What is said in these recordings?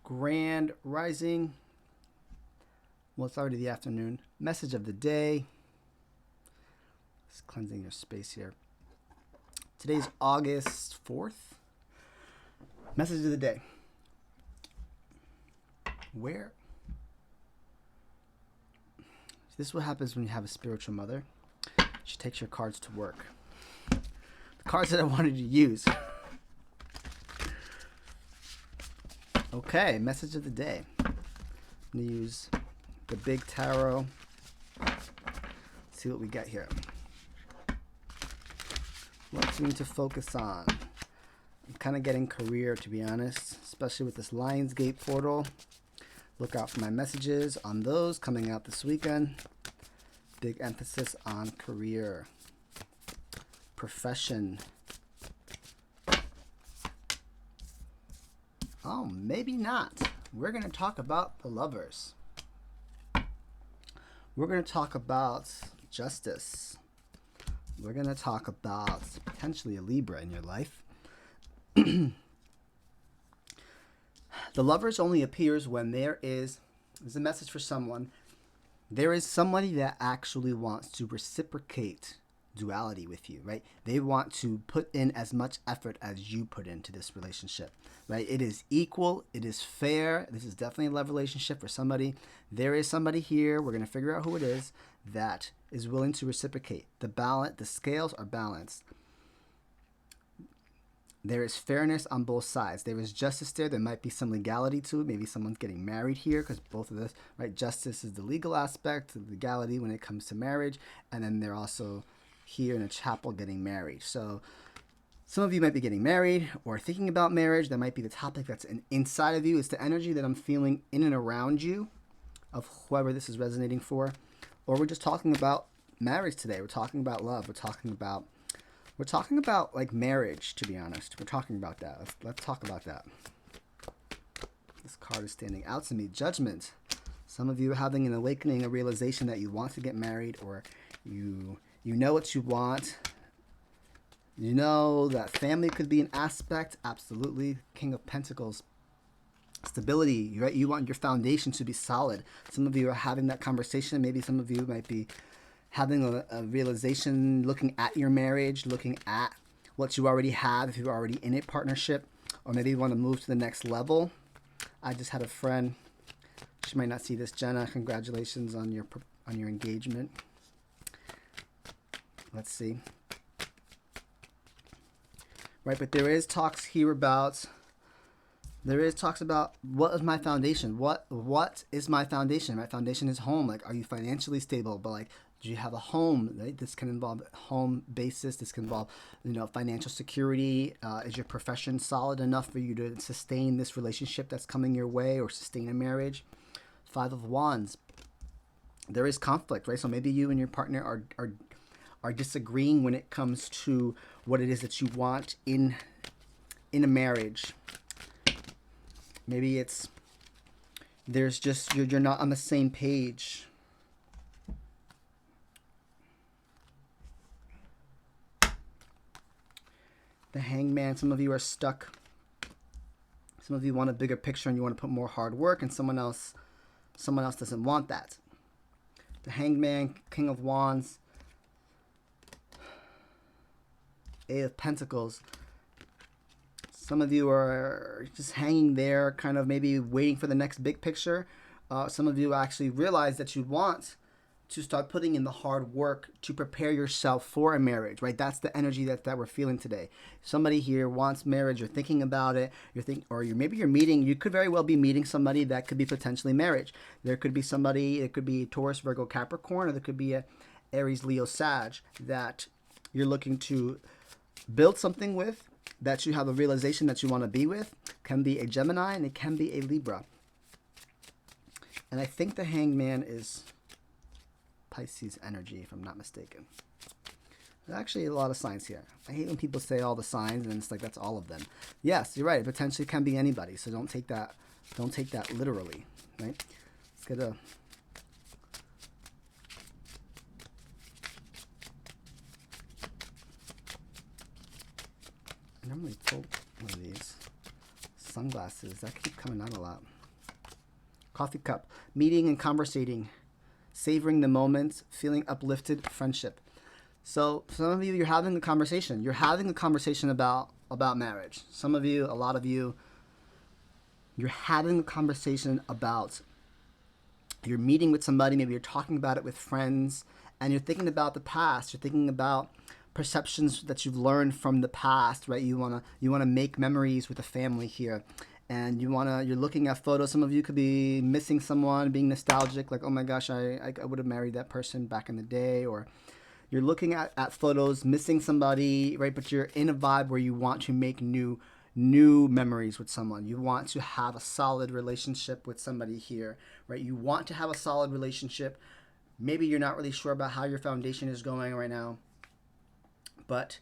Grand Rising. Well, it's already the afternoon. Message of the day. Just cleansing your space here. Today's August 4th. Message of the day. Where? This is what happens when you have a spiritual mother. She takes your cards to work. The cards that I wanted to use. Okay, message of the day. I'm going to use the Big Tarot. Let's see what we get here. What do we need to focus on? I'm kind of getting career, to be honest, especially with this Lionsgate portal. Look out for my messages on those coming out this weekend. Big emphasis on career, profession. Oh, maybe not. We're going to talk about the Lovers. We're going to talk about justice. We're going to talk about potentially a Libra in your life. The Lovers only appears when there's a message for someone. There is somebody that actually wants to reciprocate duality with you, right? They want to put in as much effort as you put into this relationship, right? It is equal. It is fair. This is definitely a love relationship for somebody. There is somebody here. We're going to figure out who it is that is willing to reciprocate. The scales are balanced. There is fairness on both sides. There is justice there. There might be some legality to it. Maybe someone's getting married here because both of this, right? Justice is the legal aspect, the legality when it comes to marriage. And then they're also here in a chapel getting married. So some of you might be getting married or thinking about marriage. That might be the topic that's inside of you. It's the energy that I'm feeling in and around you of whoever this is resonating for. Or we're just talking about marriage today. We're talking about love. We're talking about like marriage, to be honest. We're talking about that. Let's talk about that. This card is standing out to me. Judgment. Some of you are having an awakening, a realization that you want to get married, or you know what you want. You know that family could be an aspect. Absolutely. King of Pentacles. Stability, right? You want your foundation to be solid. Some of you are having that conversation. Maybe some of you might be having a realization, looking at your marriage, looking at what you already have, if you're already in a partnership, or maybe you want to move to the next level. I just had a friend, she might not see this, Jenna, congratulations on your engagement. Let's see. Right, but there is talks here about, what is my foundation? What is my foundation? My foundation is home. Like, are you financially stable? But like, do you have a home? Right? This can involve home basis. This can involve, financial security. Is your profession solid enough for you to sustain this relationship that's coming your way, or sustain a marriage? 5 of Wands. There is conflict, right? So maybe you and your partner are disagreeing when it comes to what it is that you want in a marriage. Maybe you're not on the same page. The Hangman, some of you are stuck. Some of you want a bigger picture and you want to put more hard work, and someone else doesn't want that. The Hangman, King of Wands, 8 of Pentacles. Some of you are just hanging there, kind of maybe waiting for the next big picture. Some of you actually realize that you want to start putting in the hard work to prepare yourself for a marriage, right? That's the energy that we're feeling today. Somebody here wants marriage, you're thinking about it, maybe you're meeting, you could very well be meeting somebody that could be potentially marriage. There could be somebody, it could be Taurus, Virgo, Capricorn, or there could be a Aries, Leo, Sag that you're looking to build something with, that you have a realization that you want to be with. Can be a Gemini and it can be a Libra. And I think the Hangman is Pisces energy, if I'm not mistaken. There's actually a lot of signs here. I hate when people say all the signs and it's like that's all of them. Yes, you're right. It potentially can be anybody. So don't take that literally, right? Let's get a I normally pull one of these sunglasses that keep coming out a lot. Coffee cup. Meeting and conversating. Savoring the moments. Feeling uplifted. Friendship. So some of you, you're having a conversation. You're having a conversation about marriage. Some of you, a lot of you, you're having a conversation about, you're meeting with somebody, maybe you're talking about it with friends, and you're thinking about the past. You're thinking about perceptions that you've learned from the past, right? You wanna make memories with the family here, and you're looking at photos. Some of you could be missing someone, being nostalgic, like, oh my gosh, I would have married that person back in the day, or you're looking at photos, missing somebody, right? But you're in a vibe where you want to make new memories with someone. You want to have a solid relationship with somebody here, right? You want to have a solid relationship. Maybe you're not really sure about how your foundation is going right now, but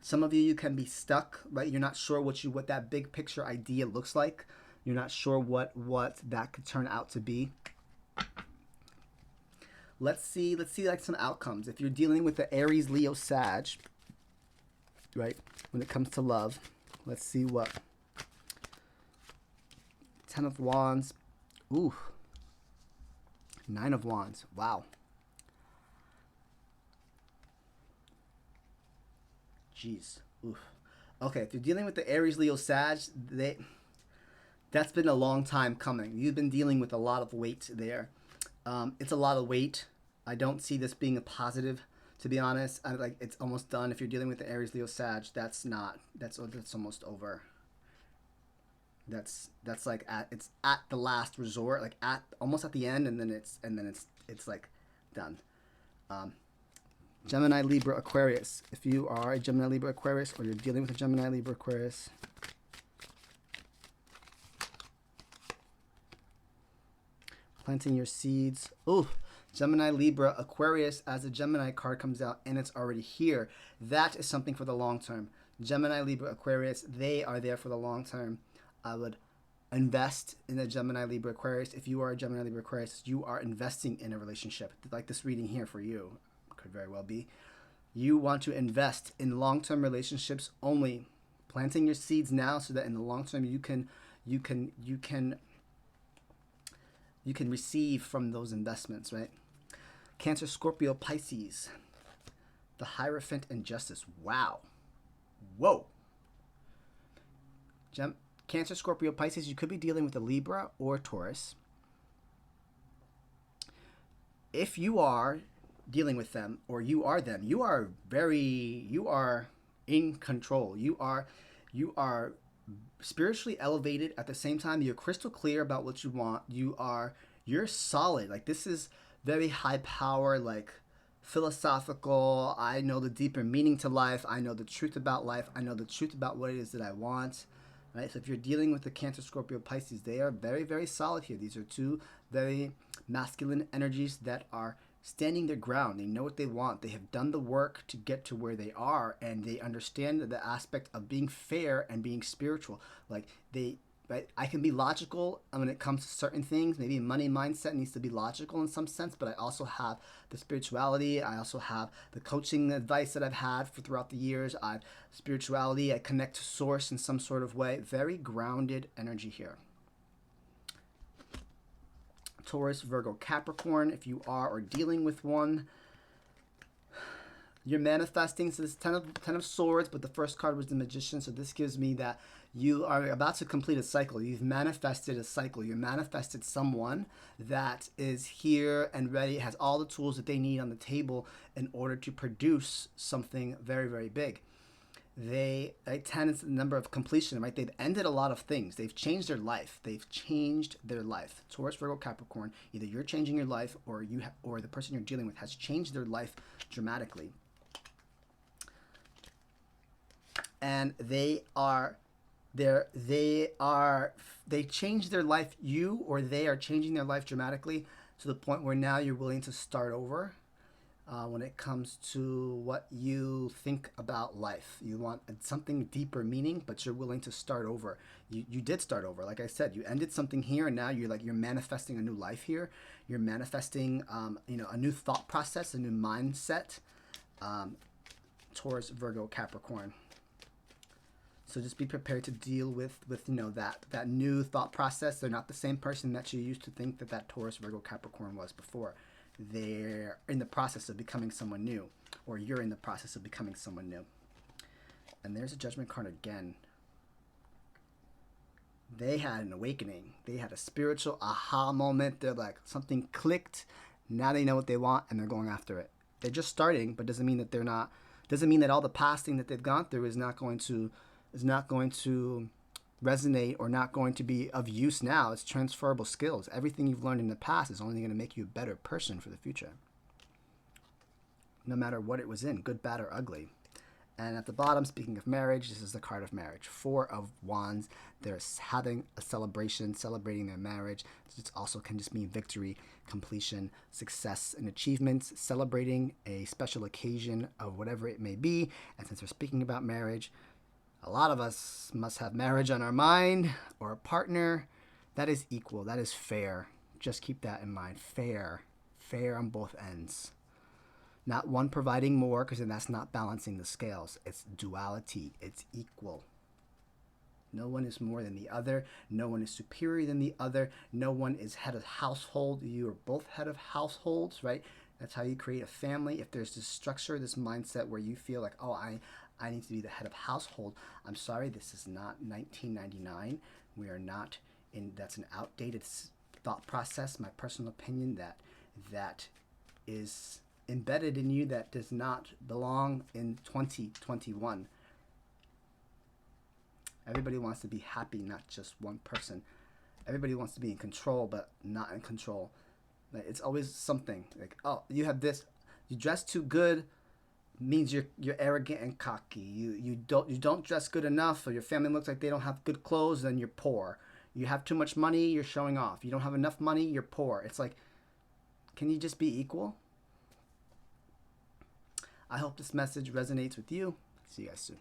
some of you can be stuck, right? You're not sure what that big picture idea looks like. You're not sure what that could turn out to be. Let's see like some outcomes. If you're dealing with the Aries, Leo, Sag, right? When it comes to love, let's see what. 10 of Wands. Ooh. 9 of Wands. Wow. Jeez. Oof. Okay, if you're dealing with the Aries, Leo, Sag, that's been a long time coming. You've been dealing with a lot of weight there. It's a lot of weight. I don't see this being a positive, to be honest. It's almost done. If you're dealing with the Aries, Leo, Sag, that's almost over. That's like it's at the last resort, like almost at the end, and then it's like done. Gemini, Libra, Aquarius. If you are a Gemini, Libra, Aquarius, or you're dealing with a Gemini, Libra, Aquarius, planting your seeds. Oh, Gemini, Libra, Aquarius, as a Gemini card comes out and it's already here. That is something for the long term. Gemini, Libra, Aquarius, they are there for the long term. I would invest in a Gemini, Libra, Aquarius. If you are a Gemini, Libra, Aquarius, you are investing in a relationship. Like this reading here for you could very well be. You want to invest in long-term relationships only, planting your seeds now so that in the long term you can receive from those investments, right? Cancer, Scorpio, Pisces, the Hierophant and Justice. Wow. Whoa. Cancer, Scorpio, Pisces, you could be dealing with a Libra or Taurus. If you are dealing with them, or you are them, you are in control. You are spiritually elevated. At the same time, you're crystal clear about what you want. You're solid. Like, this is very high power, like philosophical. I know the deeper meaning to life. I know the truth about life. I know the truth about what it is that I want. Right? So if you're dealing with the Cancer, Scorpio, Pisces, they are very, very solid here. These are two very masculine energies that are standing their ground. They know what they want. They have done the work to get to where they are, and they understand the aspect of being fair and being spiritual. Like, right? I can be logical when it comes to certain things. Maybe money mindset needs to be logical in some sense, but I also have the spirituality. I also have the coaching advice that I've had throughout the years. Spirituality, I connect to source in some sort of way. Very grounded energy here. Taurus, Virgo, Capricorn, if you are or dealing with one, you're manifesting. So this is 10 of Swords, but the first card was the Magician. So this gives me that you are about to complete a cycle. You've manifested a cycle. You manifested someone that is here and ready, has all the tools that they need on the table in order to produce something very, very big. 10 is the number of completion, right? They've ended a lot of things. They've changed their life. Taurus, Virgo, Capricorn. Either you're changing your life, or or the person you're dealing with has changed their life dramatically. And they changed their life. You or they are changing their life dramatically to the point where now you're willing to start over. When it comes to what you think about life, you want something deeper meaning, but you're willing to start over. You did start over. Like I said, you ended something here, and now you're manifesting a new life here. You're manifesting, a new thought process, a new mindset. Taurus, Virgo, Capricorn. So just be prepared to deal with that new thought process. They're not the same person that you used to think that Taurus, Virgo, Capricorn was before. They're in the process of becoming someone new, or you're in the process of becoming someone new. And there's a Judgment card again. They had an awakening. They had a spiritual aha moment. They're like, something clicked. Now they know what they want and they're going after it. They're just starting, but doesn't mean that they're not. Doesn't mean that all the past thing that they've gone through is not going to resonate or not going to be of use now. It's transferable skills. Everything you've learned in the past is only going to make you a better person for the future. No matter what it was in, good, bad, or ugly. And at the bottom, speaking of marriage, this is the card of marriage. 4 of Wands. They're having a celebration, celebrating their marriage. It also can just mean victory, completion, success, and achievements, celebrating a special occasion of whatever it may be. And since we're speaking about marriage, a lot of us must have marriage on our mind or a partner. That is equal. That is fair. Just keep that in mind. Fair. Fair on both ends. Not one providing more, because then that's not balancing the scales. It's duality. It's equal. No one is more than the other. No one is superior than the other. No one is head of household. You are both head of households, right? That's how you create a family. If there's this structure, this mindset where you feel like, oh, I need to be the head of household. I'm sorry, this is not 1999. We are not in, that's an outdated thought process. My personal opinion that is embedded in you, that does not belong in 2021. Everybody wants to be happy, not just one person. Everybody wants to be in control, but not in control. Like, it's always something like, oh, you have this, you dress too good, means you're arrogant and cocky. You don't dress good enough, or your family looks like they don't have good clothes, then you're poor. You have too much money, you're showing off. You don't have enough money, you're poor. It's like, can you just be equal? I hope this message resonates with you. See you guys soon.